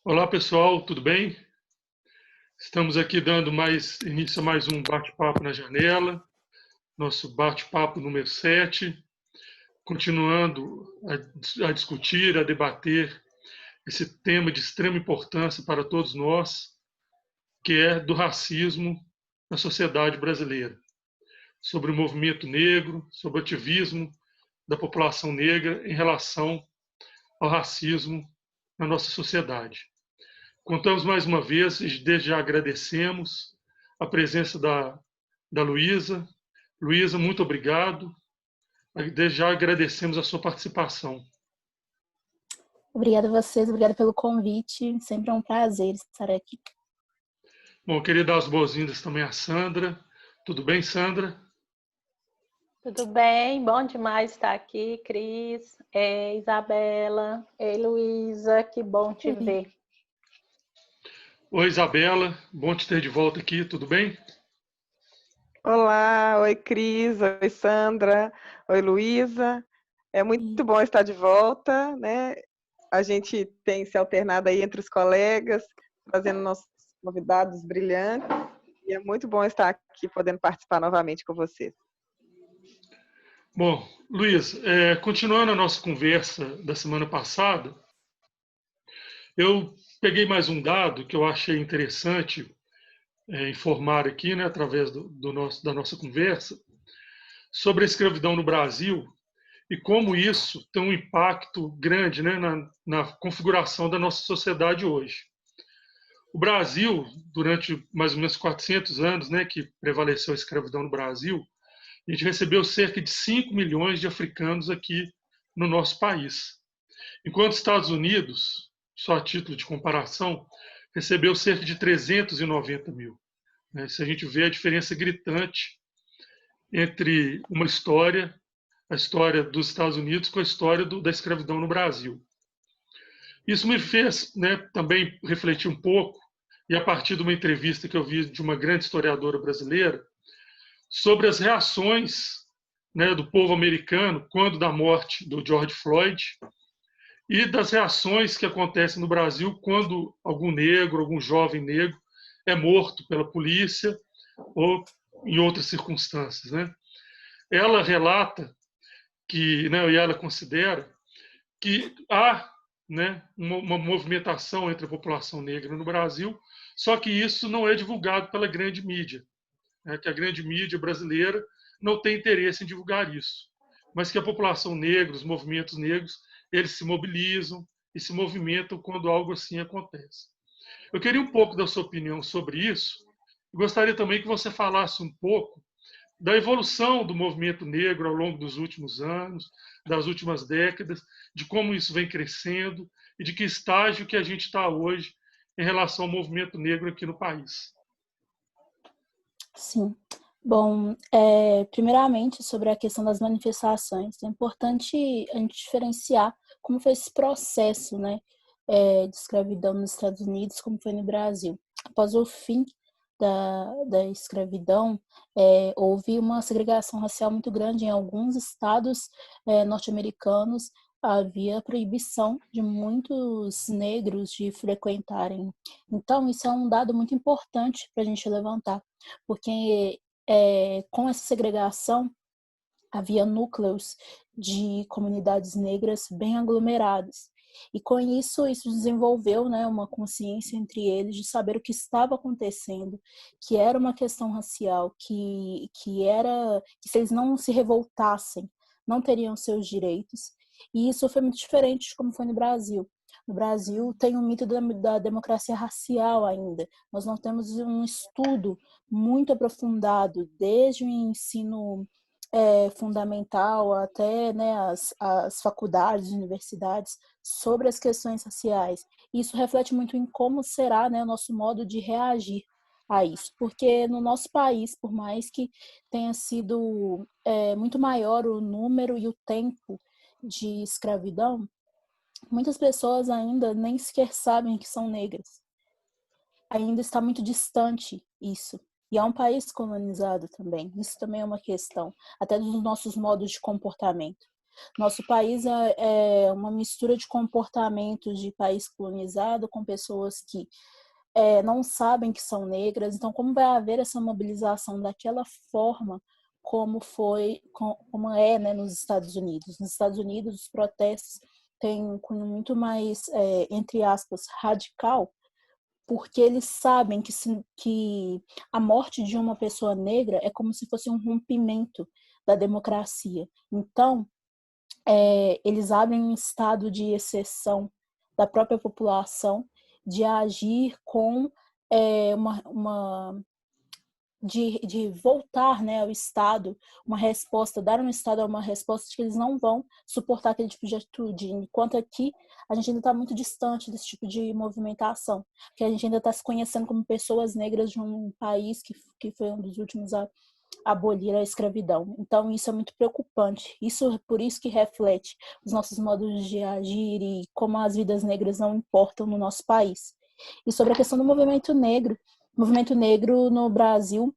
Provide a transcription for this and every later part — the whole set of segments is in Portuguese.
Olá pessoal, tudo bem? Estamos aqui dando início a mais um bate-papo na janela, nosso bate-papo número 7, continuando a discutir, a debater esse tema de extrema importância para todos nós, que é do racismo na sociedade brasileira, sobre o movimento negro, sobre o ativismo da população negra em relação ao racismo na nossa sociedade. Contamos mais uma vez e desde já agradecemos a presença da Luísa. Luísa, muito obrigado. Desde já agradecemos a sua participação. Obrigada a vocês, obrigada pelo convite. Sempre é um prazer estar aqui. Bom, queria dar as boas-vindas também à Sandra. Tudo bem, Sandra? Tudo bem, bom demais estar aqui, Cris, Isabela, Luísa, que bom te ver. Oi, Isabela, bom te ter de volta aqui, tudo bem? Olá, oi Cris, oi Sandra, oi Luísa. É muito bom estar de volta, né? A gente tem se alternado aí entre os colegas, trazendo nossos convidados brilhantes, e é muito bom estar aqui podendo participar novamente com vocês. Bom, Luiz, continuando a nossa conversa da semana passada, eu peguei mais um dado que eu achei interessante informar aqui, né, através da nossa conversa, sobre a escravidão no Brasil e como isso tem um impacto grande, né, na configuração da nossa sociedade hoje. O Brasil, durante mais ou menos 400 anos, né, que prevaleceu a escravidão no Brasil, a gente recebeu cerca de 5 milhões de africanos aqui no nosso país. Enquanto os Estados Unidos, só a título de comparação, recebeu cerca de 390 mil. Se a gente vê a diferença gritante entre a história dos Estados Unidos com a história da escravidão no Brasil. Isso me fez, né, também refletir um pouco, e a partir de uma entrevista que eu vi de uma grande historiadora brasileira, sobre as reações, né, do povo americano quando da morte do George Floyd e das reações que acontecem no Brasil quando algum negro, algum jovem negro é morto pela polícia ou em outras circunstâncias, né? Ela relata que, né, e ela considera que há, né, uma movimentação entre a população negra no Brasil, só que isso não é divulgado pela grande mídia, né, que a grande mídia brasileira não tem interesse em divulgar isso, mas que a população negra, os movimentos negros, eles se mobilizam e se movimentam quando algo assim acontece. Eu queria um pouco da sua opinião sobre isso. Gostaria também que você falasse um pouco da evolução do movimento negro ao longo dos últimos anos, das últimas décadas, de como isso vem crescendo e de que estágio que a gente está hoje em relação ao movimento negro aqui no país. Sim. Bom, primeiramente, sobre a questão das manifestações, é importante a gente diferenciar como foi esse processo, né, de escravidão nos Estados Unidos, como foi no Brasil. Após o fim da escravidão, houve uma segregação racial muito grande em alguns estados norte-americanos. Havia proibição de muitos negros de frequentarem. Então, isso é um dado muito importante para a gente levantar, porque com essa segregação havia núcleos de comunidades negras bem aglomeradas. E com isso desenvolveu, né, uma consciência entre eles de saber o que estava acontecendo, que era uma questão racial, que se eles não se revoltassem, não teriam seus direitos. E isso foi muito diferente de como foi no Brasil. No Brasil tem um mito da democracia racial ainda. Nós não temos um estudo muito aprofundado, desde o ensino fundamental até, né, as faculdades, universidades, sobre as questões raciais. Isso reflete muito em como será, né, o nosso modo de reagir a isso. Porque no nosso país, por mais que tenha sido muito maior o número e o tempo de escravidão, muitas pessoas ainda nem sequer sabem que são negras. Ainda está muito distante isso. E é um país colonizado também. Isso também é uma questão, até dos nossos modos de comportamento. Nosso país é uma mistura de comportamentos de país colonizado com pessoas que não sabem que são negras. Então, como vai haver essa mobilização daquela forma como é, né, nos Estados Unidos? Nos Estados Unidos, os protestos têm um cunho muito mais, entre aspas, radical, porque eles sabem que a morte de uma pessoa negra é como se fosse um rompimento da democracia. Então, eles abrem um estado de exceção da própria população de agir com de voltar, né, ao Estado uma resposta, dar um Estado uma resposta de que eles não vão suportar aquele tipo de atitude, enquanto aqui a gente ainda está muito distante desse tipo de movimentação, porque a gente ainda está se conhecendo como pessoas negras de um país que foi um dos últimos a abolir a escravidão. Então isso é muito preocupante. Por isso que reflete os nossos modos de agir e como as vidas negras não importam no nosso país. E sobre a questão do movimento negro, o movimento negro no Brasil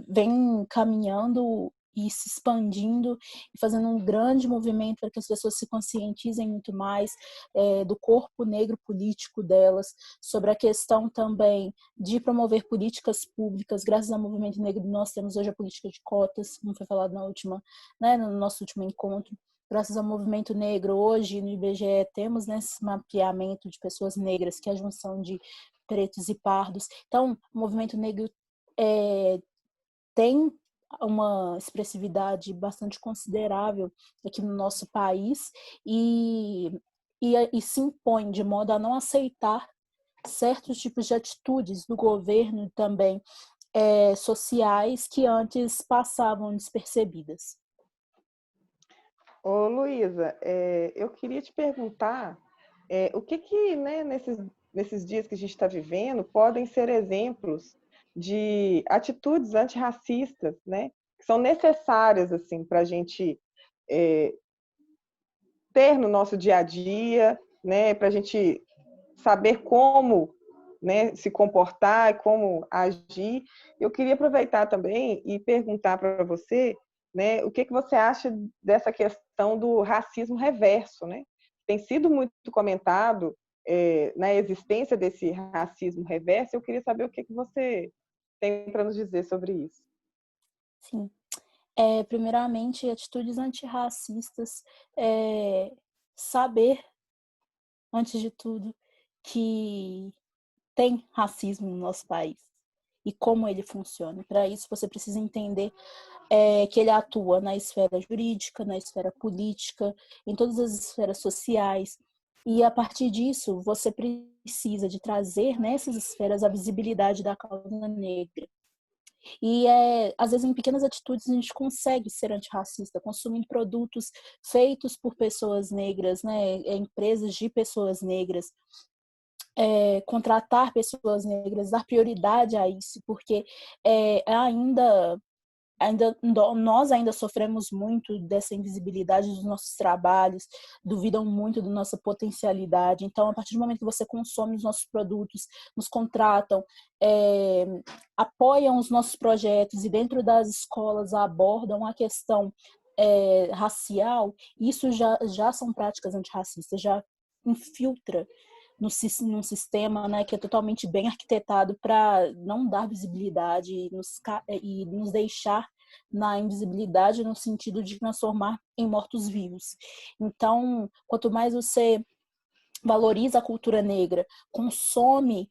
vem caminhando e se expandindo e fazendo um grande movimento para que as pessoas se conscientizem muito mais do corpo negro político delas, sobre a questão também de promover políticas públicas. Graças ao movimento negro, nós temos hoje a política de cotas, como foi falado no nosso último encontro. Graças ao movimento negro, hoje no IBGE temos, né, esse mapeamento de pessoas negras, que é a junção de pretos e pardos. Então, o movimento negro tem uma expressividade bastante considerável aqui no nosso país e se impõe de modo a não aceitar certos tipos de atitudes do governo também sociais que antes passavam despercebidas. Ô, Luísa, eu queria te perguntar o que né, nesses dias que a gente está vivendo podem ser exemplos de atitudes antirracistas, né, que são necessárias assim, para a gente ter no nosso dia a dia, né, para a gente saber como, né, se comportar e como agir. Eu queria aproveitar também e perguntar para você, né, o que você acha dessa questão do racismo reverso, né? Tem sido muito comentado na existência desse racismo reverso. Eu queria saber o que você tem para nos dizer sobre isso. Sim. Primeiramente, atitudes antirracistas, saber, antes de tudo, que tem racismo no nosso país e como ele funciona. Para isso, você precisa entender que ele atua na esfera jurídica, na esfera política, em todas as esferas sociais. E, a partir disso, você precisa de trazer nessas esferas a visibilidade da causa negra. E, às vezes, em pequenas atitudes, a gente consegue ser antirracista, consumindo produtos feitos por pessoas negras, né? Empresas de pessoas negras, contratar pessoas negras, dar prioridade a isso, porque nós ainda sofremos muito dessa invisibilidade dos nossos trabalhos, duvidam muito da nossa potencialidade. Então, a partir do momento que você consome os nossos produtos, nos contratam, apoiam os nossos projetos e dentro das escolas abordam a questão racial, isso já são práticas antirracistas, já infiltra num sistema, né, que é totalmente bem arquitetado para não dar visibilidade e nos deixar na invisibilidade no sentido de transformar em mortos-vivos. Então, quanto mais você valoriza a cultura negra, consome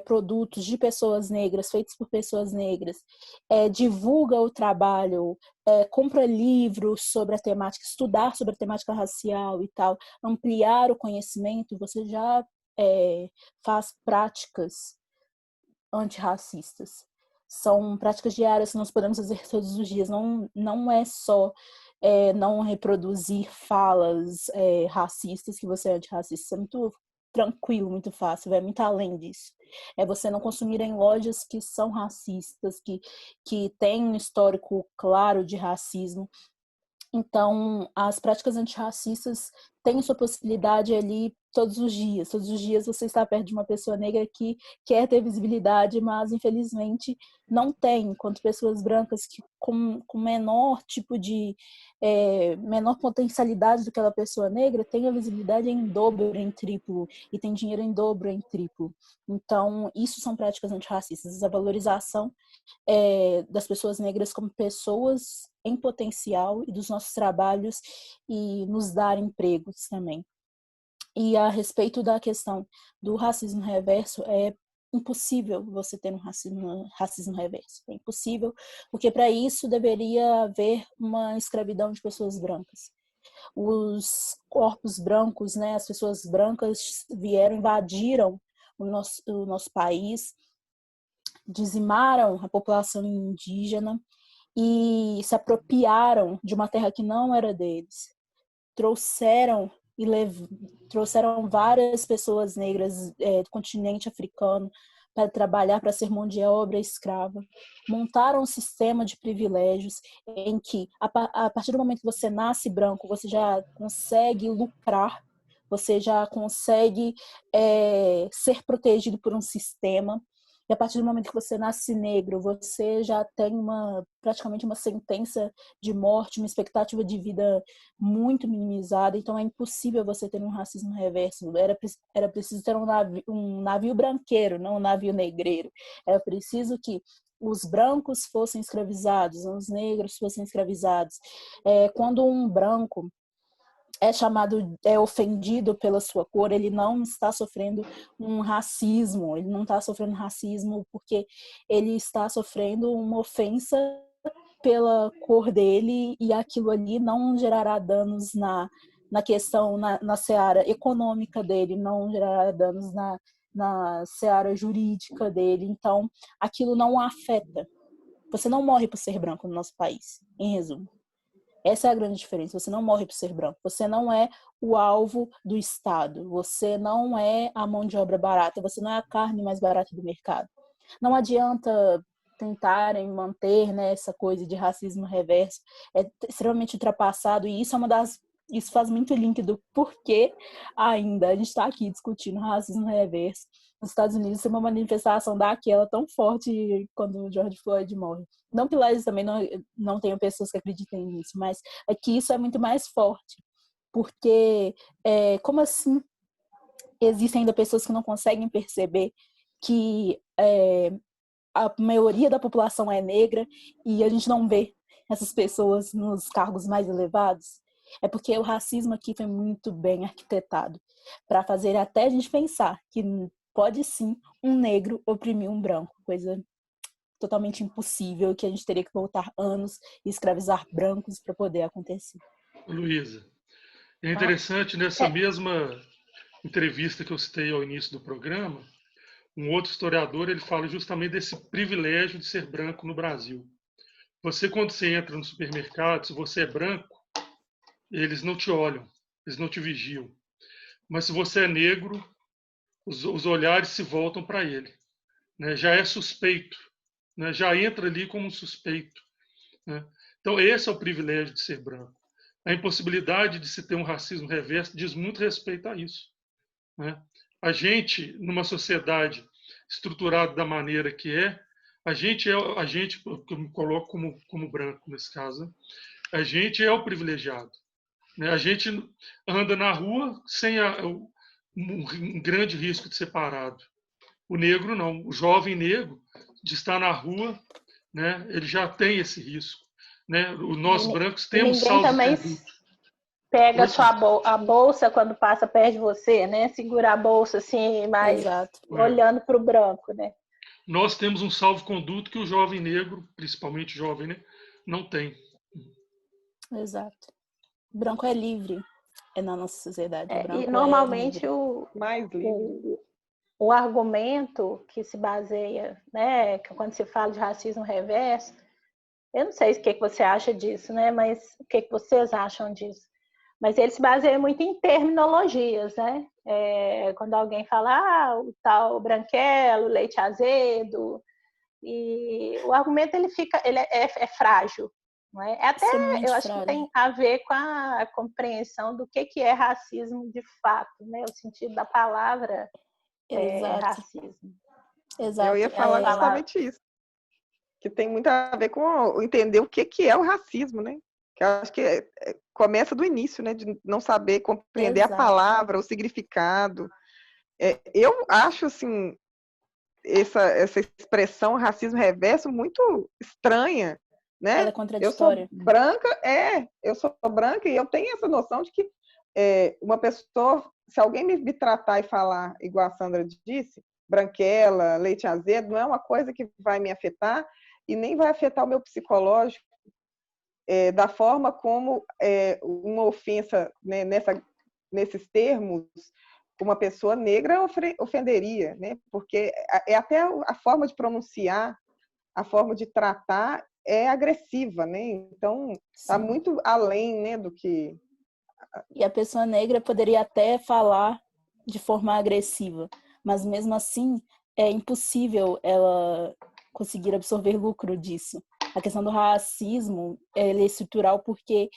produtos de pessoas negras, feitos por pessoas negras, divulga o trabalho, compra livros sobre a temática, estudar sobre a temática racial e tal, ampliar o conhecimento, você já faz práticas antirracistas. São práticas diárias que nós podemos fazer todos os dias, não é só não reproduzir falas racistas que você é antirracista, isso é muito tranquilo, muito fácil, vai muito além disso. É você não consumir em lojas que são racistas, que têm um histórico claro de racismo. Então, as práticas antirracistas têm sua possibilidade ali todos os dias. Todos os dias você está perto de uma pessoa negra que quer ter visibilidade, mas infelizmente não tem. Enquanto pessoas brancas que com menor tipo de menor potencialidade do que aquela pessoa negra têm a visibilidade em dobro, em triplo, e tem dinheiro em dobro, em triplo. Então, isso são práticas antirracistas, a valorização das pessoas negras como pessoas em potencial e dos nossos trabalhos e nos dar empregos também. E a respeito da questão do racismo reverso, é impossível você ter um racismo reverso. É impossível, porque para isso deveria haver uma escravidão de pessoas brancas. Os corpos brancos, né, as pessoas brancas vieram, invadiram o nosso país, dizimaram a população indígena e se apropriaram de uma terra que não era deles. Trouxeram várias pessoas negras do continente africano para trabalhar, para ser mão de obra escrava. Montaram um sistema de privilégios em que, a partir do momento que você nasce branco, você já consegue lucrar, você já consegue ser protegido por um sistema. E a partir do momento que você nasce negro, você já tem praticamente uma sentença de morte, uma expectativa de vida muito minimizada. Então é impossível você ter um racismo reverso. Era preciso ter um navio branqueiro, não um navio negreiro. Era preciso que os brancos fossem escravizados, os negros fossem escravizados. Quando um branco é ofendido pela sua cor, ele não está sofrendo um racismo, ele não está sofrendo racismo porque ele está sofrendo uma ofensa pela cor dele, e aquilo ali não gerará danos na questão, na seara econômica dele, não gerará danos na seara jurídica dele. Então, aquilo não o afeta. Você não morre por ser branco no nosso país, em resumo. Essa é a grande diferença. Você não morre por ser branco. Você não é o alvo do Estado. Você não é a mão de obra barata. Você não é a carne mais barata do mercado. Não adianta tentarem manter, né, essa coisa de racismo reverso. É extremamente ultrapassado, e isso faz muito link do porquê ainda a gente está aqui discutindo racismo reverso. Nos Estados Unidos tem uma manifestação daquela tão forte quando o George Floyd morre. Não que lá eles também não tenham pessoas que acreditem nisso, mas aqui isso é muito mais forte. Porque, como assim existem ainda pessoas que não conseguem perceber que a maioria da população é negra e a gente não vê essas pessoas nos cargos mais elevados? É porque o racismo aqui foi muito bem arquitetado para fazer até a gente pensar que pode sim um negro oprimir um branco, coisa totalmente impossível, que a gente teria que voltar anos e escravizar brancos para poder acontecer. Luísa, é interessante, nessa mesma entrevista que eu citei ao início do programa, um outro historiador, ele fala justamente desse privilégio de ser branco no Brasil. Você, quando você entra no supermercado, se você é branco, eles não te olham, eles não te vigiam. Mas se você é negro, os olhares se voltam para ele, né? Já é suspeito, né? Já entra ali como um suspeito, né? Então, esse é o privilégio de ser branco. A impossibilidade de se ter um racismo reverso diz muito respeito a isso, né? A gente, numa sociedade estruturada da maneira que a gente, que eu me coloco como branco nesse caso, né? A gente é o privilegiado, né? A gente anda na rua sem um grande risco de ser parado. O negro não. O jovem negro, de estar na rua, né, ele já tem esse risco, né? Nós brancos temos ninguém também pega a bolsa quando passa perto de você, né? Segura a bolsa assim, mas olhando para o branco, né? Nós temos um salvo-conduto que o jovem negro, principalmente jovem, né, não tem. Exato. O branco é livre na nossa sociedade. O branco e normalmente o argumento que se baseia, né, que quando se fala de racismo reverso, eu não sei o que você acha disso, né, mas o que vocês acham disso? Mas ele se baseia muito em terminologias, né? Quando alguém fala, o tal branquelo, leite azedo, e o argumento ele é frágil, Não é? Até eu acho que tem a ver com a compreensão do que é racismo de fato, né? O sentido da palavra racismo. Exato. Eu ia falar justamente isso, que tem muito a ver com entender o que é o racismo, né? Que eu acho que começa do início, né? De não saber compreender a palavra, o significado. Eu acho, assim, essa expressão racismo reverso muito estranha, né? Ela é contraditória. Eu sou branca e eu tenho essa noção de que uma pessoa, se alguém me tratar e falar, igual a Sandra disse, branquela, leite azedo, não é uma coisa que vai me afetar e nem vai afetar o meu psicológico da forma como uma ofensa, né, nesses termos, uma pessoa negra ofenderia, né? Porque até a forma de pronunciar, a forma de tratar é agressiva, né? Então, está muito além, né, do que... E a pessoa negra poderia até falar de forma agressiva, mas mesmo assim é impossível ela conseguir absorver lucro disso. A questão do racismo ele é estrutural porque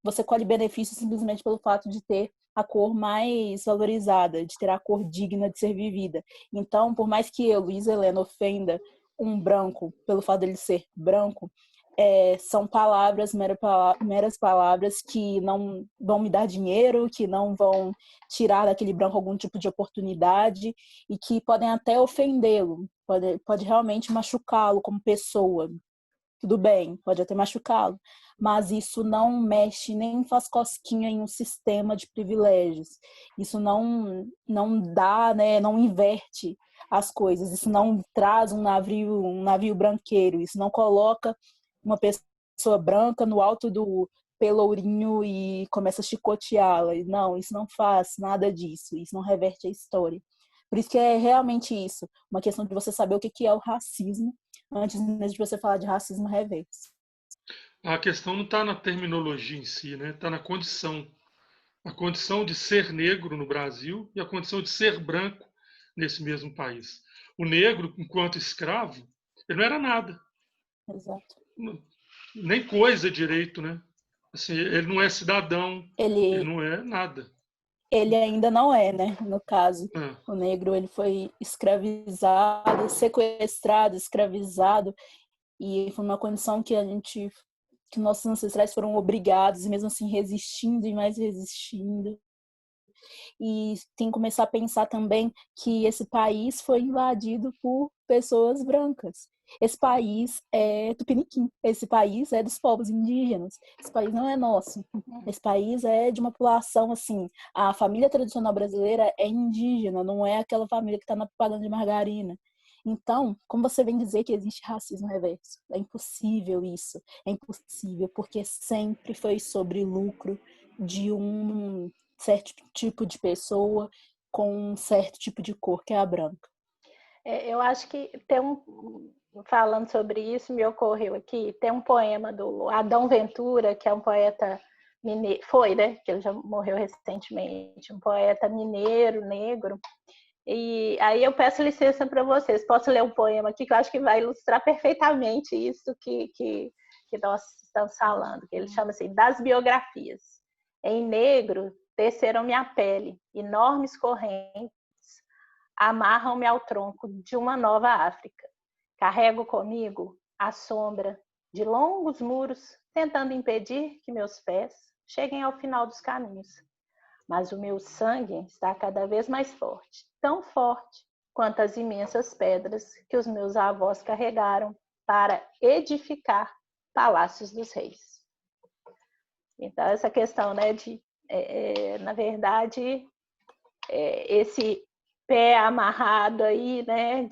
você colhe benefícios simplesmente pelo fato de ter a cor mais valorizada, de ter a cor digna de ser vivida. Então, por mais que eu, Luiz Helena, ofenda um branco pelo fato dele ser branco, são palavras, meras palavras que não vão me dar dinheiro, que não vão tirar daquele branco algum tipo de oportunidade e que podem até ofendê-lo, pode realmente machucá-lo como pessoa. Tudo bem, pode até machucá-lo, mas isso não mexe nem faz cosquinha em um sistema de privilégios. Isso não dá, né, não inverte as coisas. Isso não traz um navio branqueiro. Isso não coloca uma pessoa branca no alto do pelourinho e começa a chicoteá-la. Não, isso não faz nada disso. Isso não reverte a história. Por isso que é realmente isso, uma questão de você saber o que é o racismo antes mesmo de você falar de racismo reverso. A questão não está na terminologia em si, né? Está na condição. A condição de ser negro no Brasil e a condição de ser branco nesse mesmo país. O negro, enquanto escravo, ele não era nada. Exato. Nem coisa direito, né? Assim, ele não é cidadão, ele não é nada. Ele ainda não é, né? No caso, o negro ele foi escravizado, sequestrado, escravizado, e foi uma condição que nossos ancestrais foram obrigados, e mesmo assim resistindo e mais resistindo. E tem que começar a pensar também que esse país foi invadido por pessoas brancas. Esse país é tupiniquim, esse país é dos povos indígenas, esse país não é nosso. Esse país é de uma população, assim, a família tradicional brasileira é indígena, não é aquela família que está na propaganda de margarina. Então, como você vem dizer que existe racismo reverso? É impossível isso, é impossível, porque sempre foi sobre lucro de um certo tipo de pessoa com um certo tipo de cor, que é a branca. Eu acho que falando sobre isso, me ocorreu aqui, tem um poema do Adão Ventura, que é um poeta mineiro, né? Que ele já morreu recentemente, um poeta mineiro, negro. E aí eu peço licença para vocês, posso ler um poema aqui que eu acho que vai ilustrar perfeitamente isso que nós estamos falando, que ele chama assim, das biografias. Em negro, teceram-me a pele, enormes correntes, amarram-me ao tronco de uma nova África. Carrego comigo a sombra de longos muros, tentando impedir que meus pés cheguem ao final dos caminhos. Mas o meu sangue está cada vez mais forte, tão forte quanto as imensas pedras que os meus avós carregaram para edificar palácios dos reis. Então, essa questão, né, na verdade, esse pé amarrado aí, né,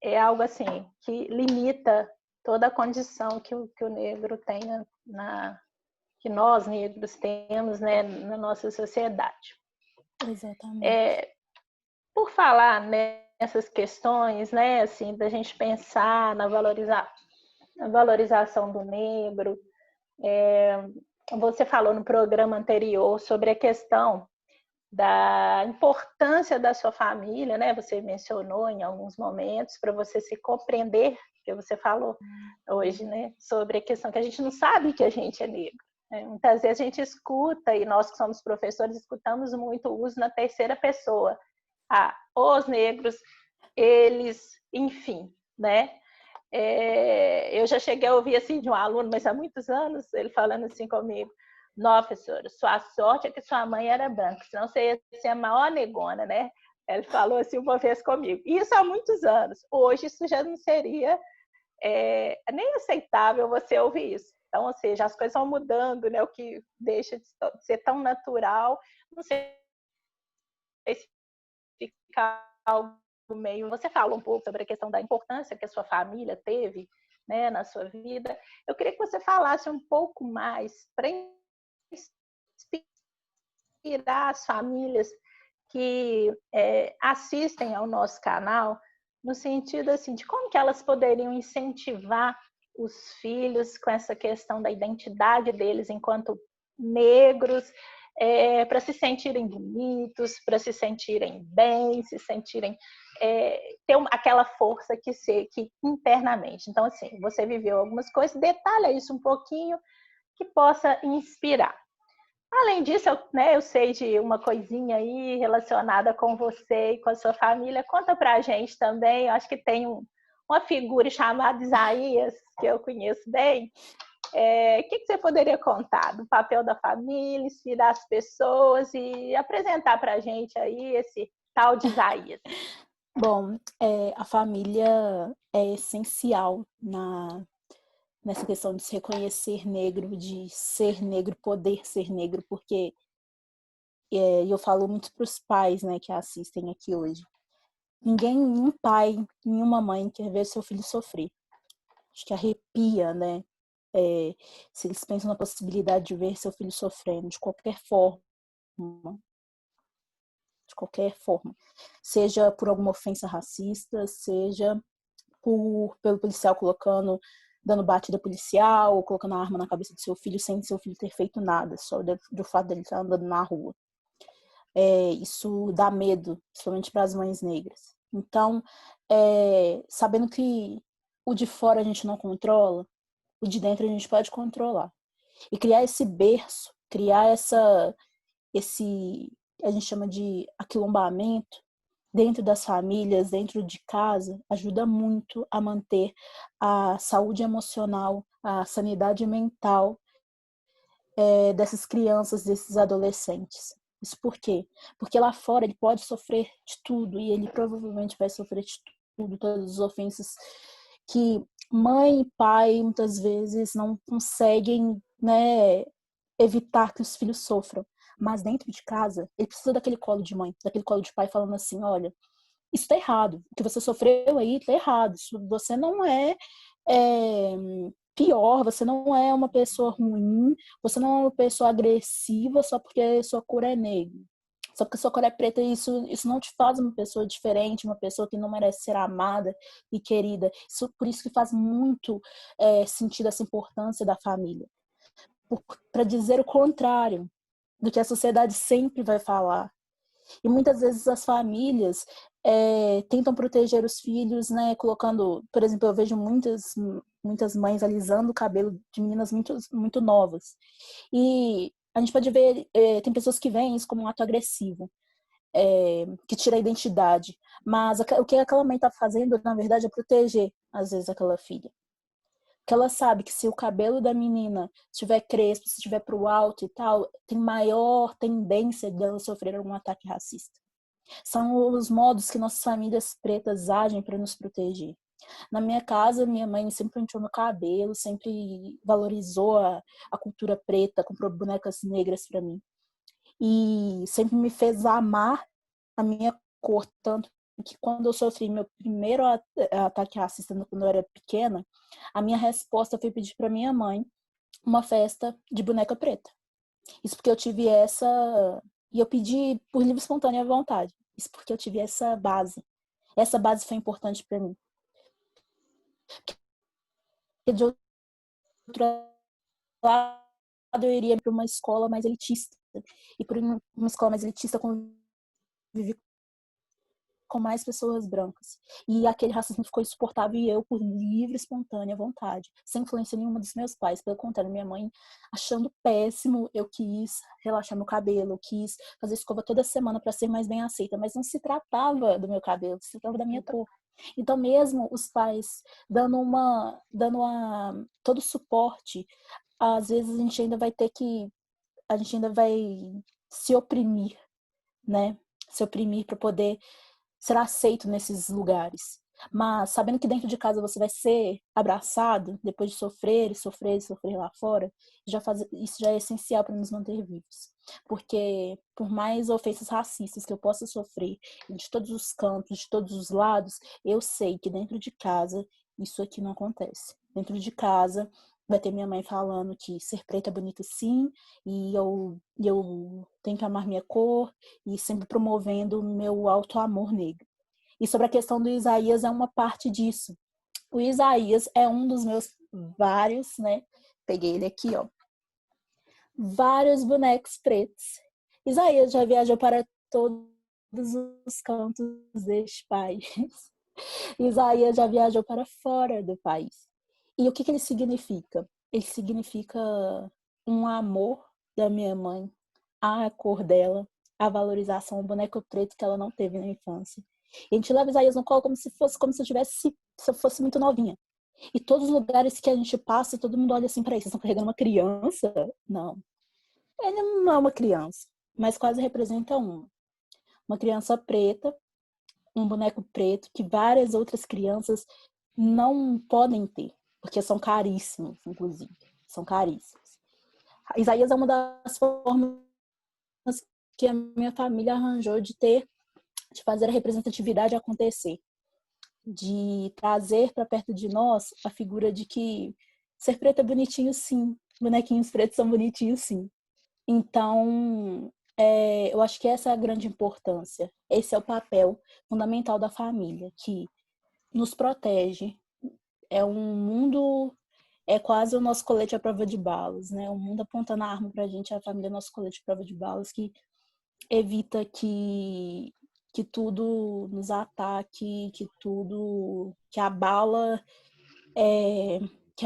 é algo assim que limita toda a condição que o negro tem que nós negros temos, né, na nossa sociedade. Exatamente. Por falar nessas questões, né, assim, da gente pensar na valorização do negro, você falou no programa anterior sobre a questão da importância da sua família, né? Você mencionou em alguns momentos para você se compreender que você falou hoje, né? Sobre a questão que a gente não sabe que a gente é negro. Muitas vezes a gente escuta, e nós que somos professores escutamos muito o uso na terceira pessoa. Os negros, eles, enfim, né? Eu já cheguei a ouvir assim de um aluno, mas há muitos anos, ele falando assim comigo: não, professora, sua sorte é que sua mãe era branca, senão você ia ser a maior negona, né? Ele falou assim uma vez comigo. Isso há muitos anos. Hoje isso já não seria nem aceitável você ouvir isso. Então, ou seja, as coisas vão mudando, né? O que deixa de ser tão natural. Não sei se fica algo meio... Você fala um pouco sobre a questão da importância que a sua família teve, né, na sua vida. Eu queria que você falasse um pouco mais para inspirar as famílias que assistem ao nosso canal, no sentido assim, de como que elas poderiam incentivar os filhos com essa questão da identidade deles enquanto negros, para se sentirem bonitos, para se sentirem bem, se sentirem ter aquela força que internamente. Então, assim, você viveu algumas coisas, detalha isso um pouquinho, que possa inspirar. Além disso, eu sei de uma coisinha aí relacionada com você e com a sua família. Conta pra gente também. Eu acho que tem uma figura chamada Isaías, que eu conheço bem. O que você poderia contar do papel da família, inspirar as pessoas e apresentar pra gente aí esse tal de Isaías? Bom, a família é essencial nessa questão de se reconhecer negro, de ser negro, poder ser negro, porque eu falo muito para os pais, né, que assistem aqui hoje. Nenhum pai, nenhuma mãe quer ver seu filho sofrer. Acho que arrepia, né? Se eles pensam na possibilidade de ver seu filho sofrendo de qualquer forma. De qualquer forma. Seja por alguma ofensa racista, seja pelo policial dando batida policial, ou colocando a arma na cabeça do seu filho sem seu filho ter feito nada, só do fato dele estar andando na rua. Isso dá medo, principalmente para as mães negras. Então, sabendo que o de fora a gente não controla, o de dentro a gente pode controlar. E criar esse berço, criar esse, a gente chama de aquilombamento, dentro das famílias, dentro de casa, ajuda muito a manter a saúde emocional, a sanidade mental dessas crianças, desses adolescentes. Isso por quê? Porque lá fora ele pode sofrer de tudo, e ele provavelmente vai sofrer de tudo, todas as ofensas que mãe e pai muitas vezes não conseguem, né, evitar que os filhos sofram. Mas dentro de casa, ele precisa daquele colo de mãe, daquele colo de pai falando assim: olha, isso tá errado, o que você sofreu aí tá errado, você não pior, você não é uma pessoa ruim, você não é uma pessoa agressiva só porque sua cor é negra. Só porque sua cor é preta, isso não te faz uma pessoa diferente, uma pessoa que não merece ser amada e querida. Por isso que faz muito sentido essa importância da família. Para dizer o contrário do que a sociedade sempre vai falar. E muitas vezes as famílias tentam proteger os filhos, né, colocando, por exemplo, eu vejo muitas mães alisando o cabelo de meninas muito, muito novas. E a gente pode ver, tem pessoas que veem isso como um ato agressivo, que tira a identidade. Mas o que aquela mãe está fazendo, na verdade, é proteger, às vezes, aquela filha. Porque ela sabe que se o cabelo da menina estiver crespo, se estiver para o alto e tal, tem maior tendência dela sofrer algum ataque racista. São os modos que nossas famílias pretas agem para nos proteger. Na minha casa, minha mãe sempre penteou meu cabelo, sempre valorizou a cultura preta, comprou bonecas negras para mim. E sempre me fez amar a minha cor, tanto que quando eu sofri meu primeiro ataque racista quando eu era pequena, a minha resposta foi pedir para minha mãe uma festa de boneca preta. Isso porque eu tive e eu pedi por livre e espontânea vontade. Isso porque eu tive essa base. Essa base foi importante para mim. Porque de outro lado, eu iria para uma escola mais elitista. E por uma escola mais elitista, convivi com mais pessoas brancas. E aquele racismo ficou insuportável e eu, por livre, espontânea vontade, sem influência nenhuma dos meus pais. Pelo contrário, minha mãe achando péssimo, eu quis relaxar meu cabelo, eu quis fazer escova toda semana para ser mais bem aceita, mas não se tratava do meu cabelo, se tratava da minha cor. Então, mesmo os pais todo o suporte, às vezes a gente ainda vai se oprimir, né? Se oprimir para poder ser aceito nesses lugares. Mas sabendo que dentro de casa você vai ser abraçado, depois de sofrer, sofrer, sofrer lá fora, isso já é essencial para nos manter vivos. Porque por mais ofensas racistas que eu possa sofrer de todos os cantos, de todos os lados, eu sei que dentro de casa isso aqui não acontece. Dentro de casa vai ter minha mãe falando que ser preta é bonito sim, e eu tenho que amar minha cor, e sempre promovendo o meu auto-amor negro. E sobre a questão do Isaías, é uma parte disso. O Isaías é um dos meus vários, né? Peguei ele aqui, ó. Vários bonecos pretos. Isaías já viajou para todos os cantos deste país. Isaías já viajou para fora do país. E o que ele significa? Ele significa um amor da minha mãe, a cor dela, a valorização, o boneco preto que ela não teve na infância. E a gente leva Isaías no colo como se eu fosse muito novinha. E todos os lugares que a gente passa, todo mundo olha assim pra ele. Vocês estão carregando uma criança? Não. Ele não é uma criança, mas quase representa uma criança preta, um boneco preto que várias outras crianças não podem ter, porque são caríssimos, inclusive. São caríssimos. Isaías é uma das formas que a minha família arranjou de fazer a representatividade acontecer, de trazer para perto de nós a figura de que ser preto é bonitinho sim, bonequinhos pretos são bonitinhos sim. Então, eu acho que essa é a grande importância. Esse é o papel fundamental da família, que nos protege. É um mundo, é quase o nosso colete à prova de balas, né? O mundo apontando a arma pra gente, a família é nosso colete à prova de balas, que evita que tudo nos ataque, que a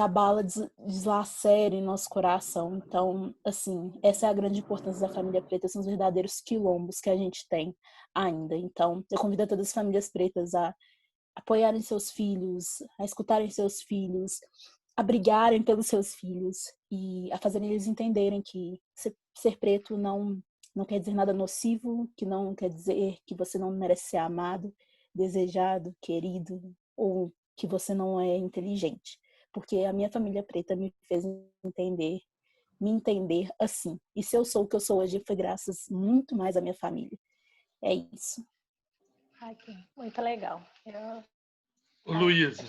bala deslacere nosso coração. Então, assim, essa é a grande importância da família preta, são os verdadeiros quilombos que a gente tem ainda. Então, eu convido a todas as famílias pretas a apoiarem seus filhos, a escutarem seus filhos, a brigarem pelos seus filhos e a fazerem eles entenderem que ser preto não quer dizer nada nocivo, que não quer dizer que você não merece ser amado, desejado, querido, ou que você não é inteligente. Porque a minha família preta me fez me entender assim. E se eu sou o que eu sou hoje, foi graças muito mais à minha família. É isso. Ai, muito legal. Luísa.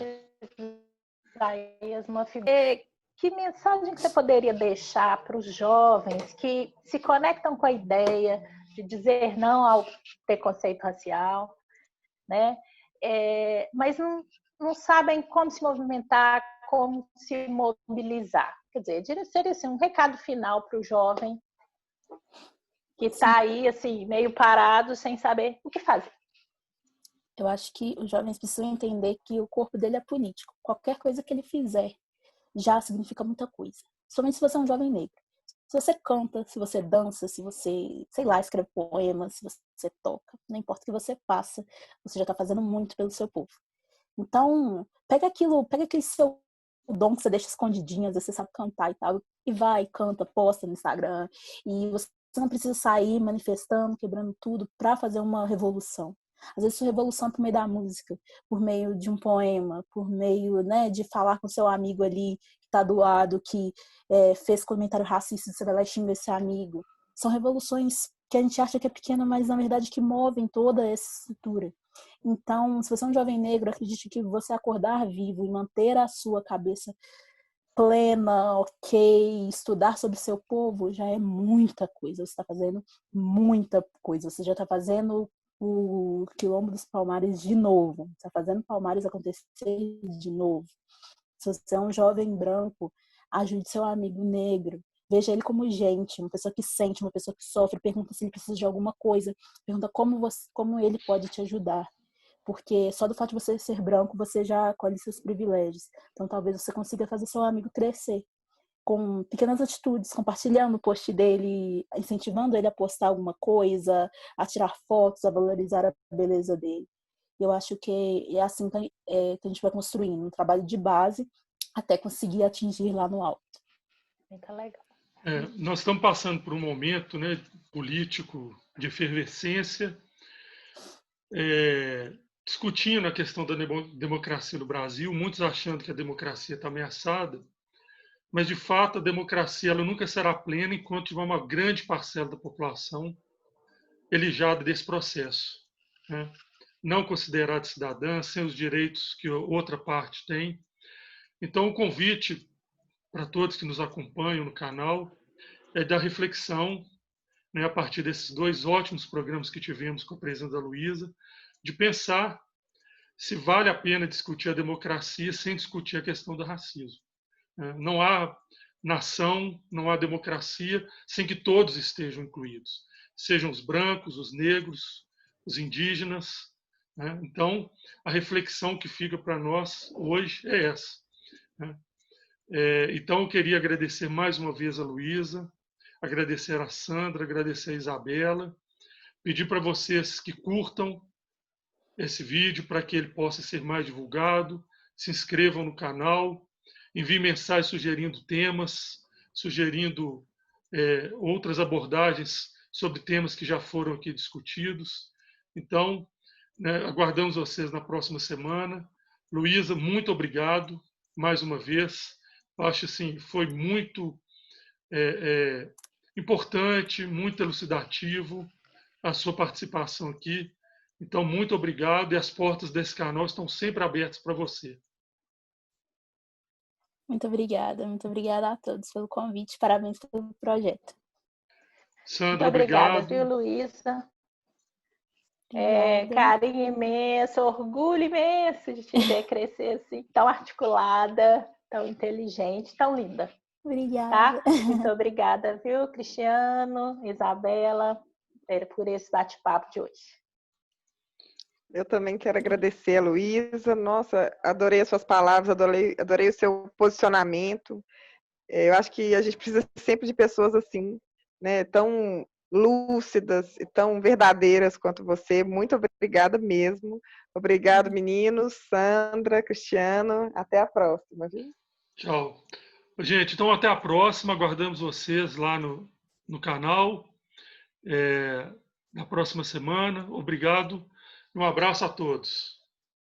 Que mensagem que você poderia deixar para os jovens que se conectam com a ideia de dizer não ao preconceito racial, né? Mas não sabem como se movimentar, como se mobilizar? Quer dizer, seria assim, um recado final para o jovem que está aí assim, meio parado, sem saber o que fazer. Eu acho que os jovens precisam entender que o corpo dele é político. Qualquer coisa que ele fizer já significa muita coisa. Somente se você é um jovem negro. Se você canta, se você dança, se você, sei lá, escreve poemas, se você toca, não importa o que você faça, você já está fazendo muito pelo seu povo. Então, pega aquele seu dom que você deixa escondidinho, às vezes você sabe cantar e tal, e vai, canta, posta no Instagram, e você não precisa sair manifestando, quebrando tudo para fazer uma revolução. Às vezes, sua revolução é por meio da música, por meio de um poema, por meio, né, de falar com seu amigo ali que está do lado, que fez comentário racista, você vai lá e xinga esse amigo. São revoluções que a gente acha que é pequena, mas na verdade que movem toda essa estrutura. Então, se você é um jovem negro, acredite que você acordar vivo e manter a sua cabeça plena, ok, estudar sobre seu povo já é muita coisa. Você está fazendo muita coisa. Você já está fazendo o Quilombo dos Palmares de novo. Você está fazendo Palmares acontecer de novo. Se você é um jovem branco, ajude seu amigo negro. Veja ele como gente, uma pessoa que sente, uma pessoa que sofre. Pergunta se ele precisa de alguma coisa. Pergunta como ele pode te ajudar. porque só do fato de você ser branco, você já colhe seus privilégios. Então, talvez você consiga fazer seu amigo crescer com pequenas atitudes, compartilhando o post dele, incentivando ele a postar alguma coisa, a tirar fotos, a valorizar a beleza dele. Eu acho que é assim que a gente vai construindo um trabalho de base até conseguir atingir lá no alto. Muito legal. Nós estamos passando por um momento, né, político de efervescência, discutindo a questão da democracia no Brasil, muitos achando que a democracia está ameaçada, mas, de fato, a democracia ela nunca será plena enquanto tiver uma grande parcela da população alijada desse processo, né? Não considerada cidadã, sem os direitos que outra parte tem. Então, o convite para todos que nos acompanham no canal é da reflexão, né, a partir desses 2 ótimos programas que tivemos com a presença da Luísa, de pensar se vale a pena discutir a democracia sem discutir a questão do racismo. Não há nação, não há democracia sem que todos estejam incluídos, sejam os brancos, os negros, os indígenas. Então, a reflexão que fica para nós hoje é essa. Então, eu queria agradecer mais uma vez a Luísa, agradecer a Sandra, agradecer a Isabela, pedir para vocês que curtam esse vídeo para que ele possa ser mais divulgado, se inscrevam no canal, enviem mensagens sugerindo temas, sugerindo outras abordagens sobre temas que já foram aqui discutidos. Então, né, aguardamos vocês na próxima semana. Luísa, muito obrigado mais uma vez. Eu acho assim, foi muito importante, muito elucidativo a sua participação aqui. Então, muito obrigado e as portas desse canal estão sempre abertas para você. Muito obrigada a todos pelo convite, parabéns pelo projeto. Sandra, muito obrigada, obrigado. Viu, Luísa? Obrigada. Carinho imenso, orgulho imenso de te ver crescer assim, tão articulada, tão inteligente, tão linda. Obrigada. Tá? Muito obrigada, viu, Cristiano, Isabela, por esse bate-papo de hoje. Eu também quero agradecer a Luísa. Nossa, adorei as suas palavras, adorei o seu posicionamento. Eu acho que a gente precisa sempre de pessoas assim, né, tão lúcidas e tão verdadeiras quanto você. Muito obrigada mesmo. Obrigado, meninos, Sandra, Cristiano. Até a próxima, viu? Tchau. Gente, então até a próxima. Aguardamos vocês lá no canal na próxima semana. Obrigado. Um abraço a todos.